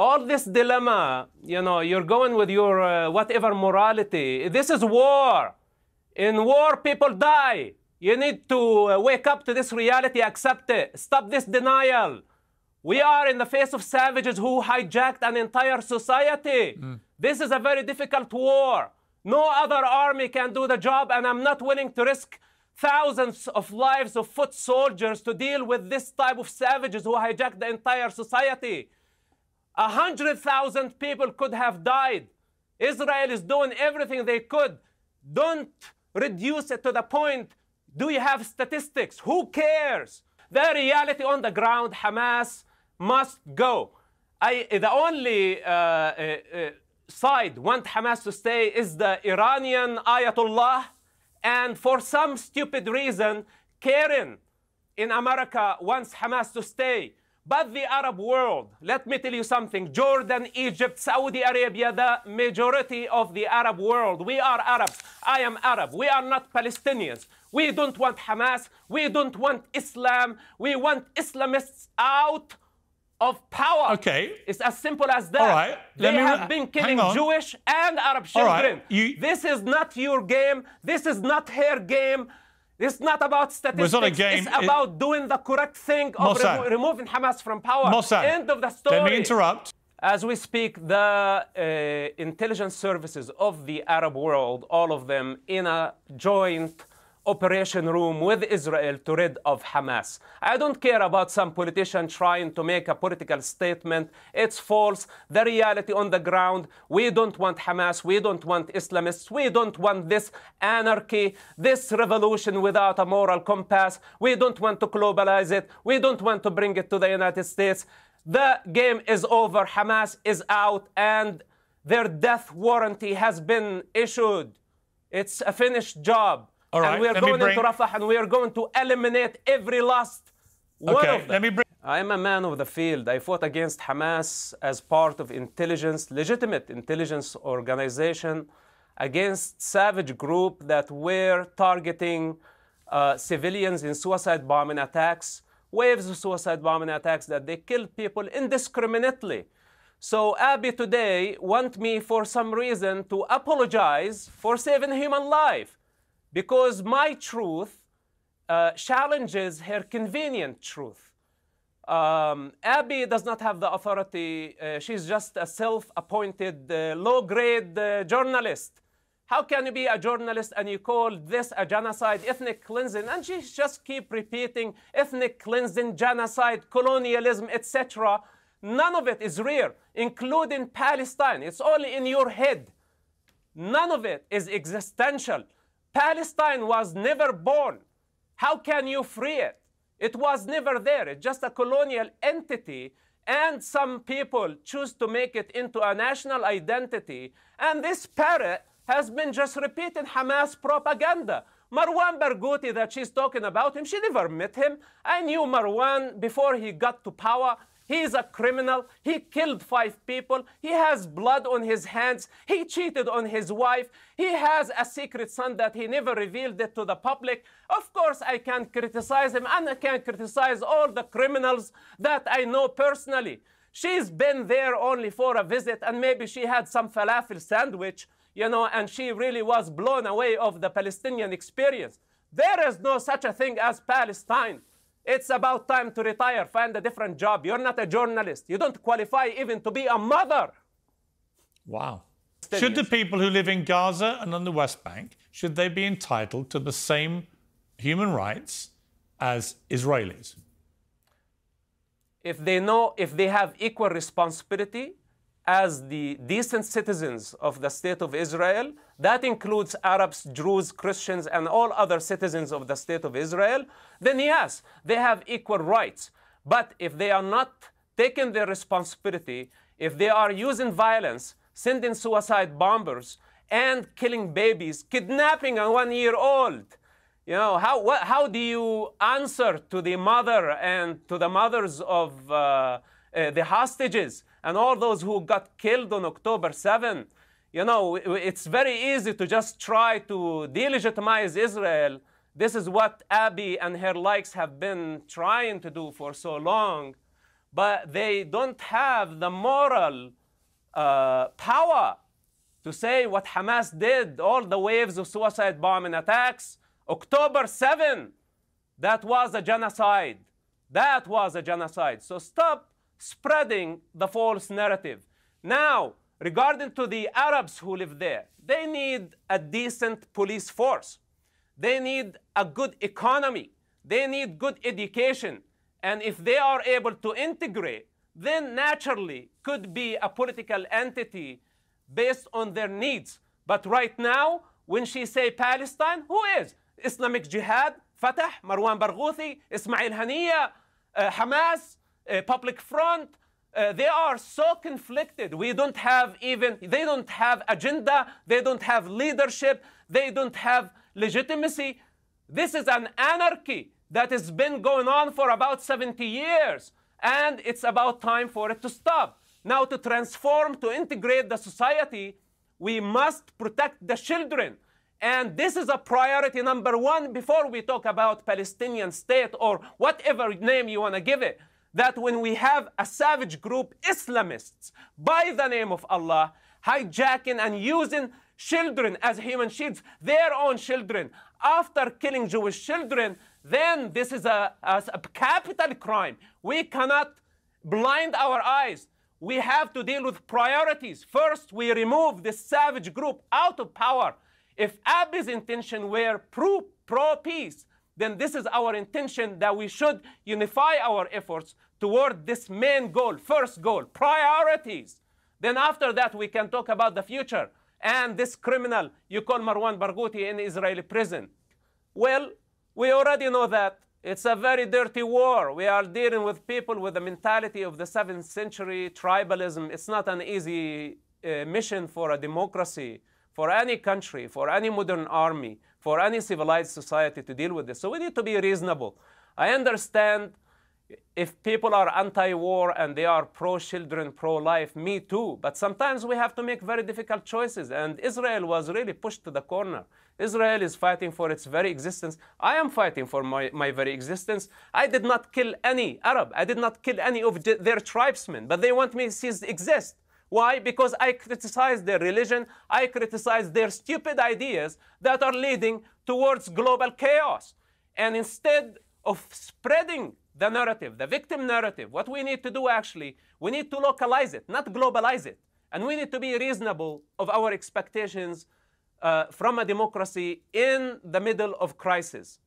All this dilemma, you know, you're going with your whatever morality. This is war. In war, people die. You need to wake up to this reality, accept it. Stop this denial. We are in the face of savages who hijacked an entire society. This is a very difficult war. No other army can do the job, and I'm not willing to risk thousands of lives of foot soldiers to deal with this type of savages who hijacked the entire society. 100,000 people could have died. Israel is doing everything they could. Don't reduce it to the point, do you have statistics? Who cares? The reality on the ground, Hamas must go. The only side want Hamas to stay is the Iranian Ayatollah, and for some stupid reason, Karen in America wants Hamas to stay. But the Arab world, let me tell you something, Jordan, Egypt, Saudi Arabia, the majority of the Arab world, we are Arabs. I am Arab. We are not Palestinians. We don't want Hamas. We don't want Islam. We want Islamists out of power. Okay. It's as simple as that. All right. They have been killing Jewish and Arab children. Right. This is not your game. This is not her game. It's not about statistics. Well, it's not a game. It's about doing the correct thing of removing Hamas from power. Mossad, end of the story. Let me interrupt. As we speak, the intelligence services of the Arab world, all of them in a joint operation room with Israel to rid of Hamas. I don't care about some politician trying to make a political statement. It's false. The reality on the ground, we don't want Hamas. We don't want Islamists. We don't want this anarchy, this revolution without a moral compass. We don't want to globalize it. We don't want to bring it to the United States. The game is over. Hamas is out, and their death warranty has been issued. It's a finished job. All right, and we are going into Rafah, and we are going to eliminate every last one of them. I am a man of the field. I fought against Hamas as part of intelligence, legitimate intelligence organization, against savage group that were targeting civilians in suicide bombing attacks, waves of suicide bombing attacks that they killed people indiscriminately. So Abiy today want me for some reason to apologize for saving human life, because my truth challenges her convenient truth. Abiy does not have the authority. She's just a self-appointed low-grade journalist. How can you be a journalist and you call this a genocide, ethnic cleansing? And she just keep repeating ethnic cleansing, genocide, colonialism, etc. None of it is real, including Palestine. It's only in your head. None of it is existential. Palestine was never born. How can you free it? It was never there. It's just a colonial entity, and some people choose to make it into a national identity. And this parrot has been just repeating Hamas propaganda. Marwan Barghouti that she's talking about him, she never met him. I knew Marwan before he got to power. He's a criminal. He killed 5 people. He has blood on his hands. He cheated on his wife. He has a secret son that he never revealed it to the public. Of course, I can criticize him, and I can criticize all the criminals that I know personally. She's been there only for a visit, and maybe she had some falafel sandwich, you know, and she really was blown away of the Palestinian experience. There is no such a thing as Palestine. It's about time to retire, find a different job. You're not a journalist. You don't qualify even to be a mother. Wow. Should the people who live in Gaza and on the West Bank, should they be entitled to the same human rights as Israelis? If they have equal responsibility as the decent citizens of the State of Israel, that includes Arabs, Jews, Christians, and all other citizens of the State of Israel, then yes, they have equal rights. But if they are not taking their responsibility, if they are using violence, sending suicide bombers, and killing babies, kidnapping a 1-year-old, you know, how do you answer to the mother and to the mothers of the hostages and all those who got killed on October 7? You know, it's very easy to just try to delegitimize Israel. This is what Abiy and her likes have been trying to do for so long. but they don't have the moral power to say what Hamas did, all the waves of suicide bombing attacks. October 7, that was a genocide. That was a genocide. So stop spreading the false narrative. Now, regarding to the Arabs who live there, they need a decent police force. They need a good economy. They need good education. And if they are able to integrate, then naturally could be a political entity based on their needs. But right now, when she say Palestine, who is? Islamic Jihad, Fatah, Marwan Barghouthi, Ismail Haniyeh, Hamas, Public Front. They are so conflicted. They don't have agenda. They don't have leadership. They don't have legitimacy. This is an anarchy that has been going on for about 70 years. And it's about time for it to stop. Now, to transform, to integrate the society, we must protect the children. And this is a priority number one before we talk about Palestinian state or whatever name you want to give it. That when we have a savage group, Islamists, by the name of Allah, hijacking and using children as human shields, their own children, after killing Jewish children, then this is a capital crime. We cannot blind our eyes. We have to deal with priorities. First, we remove this savage group out of power. If Abi's intention were pro-peace, then this is our intention, that we should unify our efforts toward this main goal, first goal, priorities. Then after that, we can talk about the future. And this criminal you call Marwan Barghouthi in Israeli prison. Well, we already know that it's a very dirty war. We are dealing with people with the mentality of the 7th century tribalism. It's not an easy mission for a democracy, for any country, for any modern army, for any civilized society to deal with this. So we need to be reasonable. I understand if people are anti-war and they are pro-children, pro-life, me too. But sometimes we have to make very difficult choices. And Israel was really pushed to the corner. Israel is fighting for its very existence. I am fighting for my very existence. I did not kill any Arab. I did not kill any of their tribesmen. But they want me to cease to exist. Why? Because I criticize their religion. I criticize their stupid ideas that are leading towards global chaos. And instead of spreading the narrative, the victim narrative, what we need to do actually, we need to localize it, not globalize it. And we need to be reasonable of our expectations from a democracy in the middle of crisis.